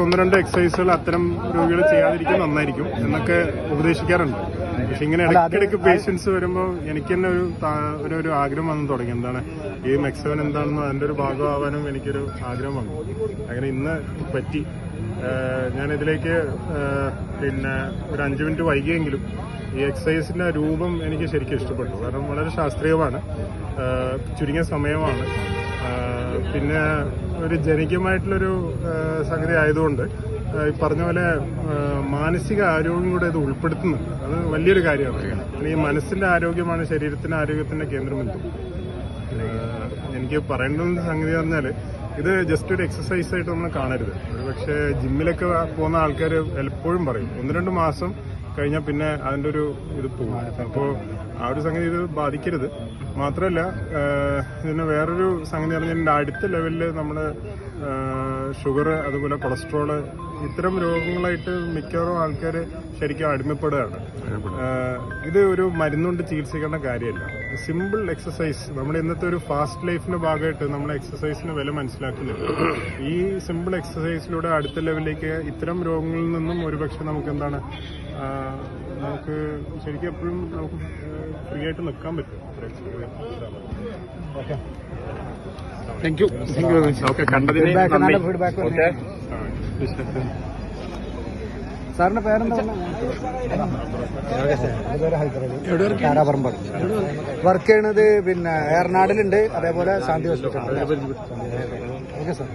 ഒന്ന് രണ്ട് എക്സസൈസുകൾ അത്തരം രോഗികൾ ചെയ്യാതിരിക്കും നന്നായിരിക്കും എന്നൊക്കെ ഉപദേശിക്കാറുണ്ട്. പക്ഷെ ഇങ്ങനെ ഇടയ്ക്കിടയ്ക്ക് പേഷ്യൻസ് വരുമ്പോൾ എനിക്ക് തന്നെ ഒരു ആഗ്രഹം വന്നു തുടങ്ങി. എന്താണ് ഈ മെക്സവൻ എന്താണെന്നോ അതിന്റെ ഒരു ഭാഗമാവാനും എനിക്കൊരു ആഗ്രഹം വന്നു. അങ്ങനെ ഇന്ന് പറ്റി. ഞാനിതിലേക്ക് പിന്നെ ഒരു 5 മിനിറ്റ് വൈകിയെങ്കിലും ഈ എക്സസൈസിന്റെ രൂപം എനിക്ക് ശരിക്കും ഇഷ്ടപ്പെട്ടു. കാരണം വളരെ ശാസ്ത്രീയമാണ്, ചുരുങ്ങിയ സമയമാണ്, പിന്നെ ഒരു ജനികമായിട്ടുള്ളൊരു സംഗതി ആയതുകൊണ്ട് ഈ പറഞ്ഞ പോലെ മാനസിക ആരോഗ്യം കൂടെ ഇത് ഉൾപ്പെടുത്തുന്നുണ്ട്. അത് വലിയൊരു കാര്യമാണ്. ഈ മനസ്സിന്റെ ആരോഗ്യമാണ് ശരീരത്തിന്റെ ആരോഗ്യത്തിന്റെ കേന്ദ്രബിന്ദു. എനിക്ക് പറയേണ്ടുന്ന സംഗതി പറഞ്ഞാൽ ഇത് ജസ്റ്റ് ഒരു എക്സസൈസ് ആയിട്ട് നമ്മൾ കാണരുത്. ഒരുപക്ഷെ ജിമ്മിലൊക്കെ പോകുന്ന ആൾക്കാർ എപ്പോഴും പറയും 1-2 മാസം കഴിഞ്ഞാൽ പിന്നെ അതിൻ്റെ ഒരു ഇത് പോകും. അപ്പോൾ ആ ഒരു സംഗതി ഇത് ബാധിക്കരുത്. മാത്രമല്ല ഇതിന് വേറൊരു സംഗതി പറഞ്ഞാൽ ഇതിൻ്റെ അടുത്ത ലെവലിൽ നമ്മുടെ ഷുഗർ, അതുപോലെ കൊളസ്ട്രോള്, ഇത്തരം രോഗങ്ങളായിട്ട് മിക്കവാറും ആൾക്കാർ ശരിക്കും അടിമപ്പെടുകയാണ്. ഇത് ഒരു മരുന്നുകൊണ്ട് ചികിത്സിക്കേണ്ട കാര്യമല്ല. സിമ്പിൾ എക്സസൈസ്, നമ്മുടെ ഇന്നത്തെ ഒരു ഫാസ്റ്റ് ലൈഫിന്റെ ഭാഗമായിട്ട് നമ്മൾ എക്സസൈസിന് വില മനസ്സിലാക്കുന്നില്ല. ഈ സിമ്പിൾ എക്സസൈസിലൂടെ അടുത്ത ലെവലിലേക്ക് ഇത്തരം രോഗങ്ങളിൽ നിന്നും ഒരുപക്ഷെ നമുക്ക് എന്താണ് നമുക്ക് ശരിക്കും എപ്പോഴും നമുക്ക് ഫ്രീ ആയിട്ട് നിൽക്കാൻ പറ്റും. താങ്ക് യു കണ്ടതിന് സാറിന്റെ പേരെന്താ? കാരാപറമ്പാട്. വർക്ക് ചെയ്യണത് പിന്നെ ഏറനാടിലുണ്ട്, അതേപോലെ ശാന്തി ഹോസ്പിറ്റൽ. Okay sir.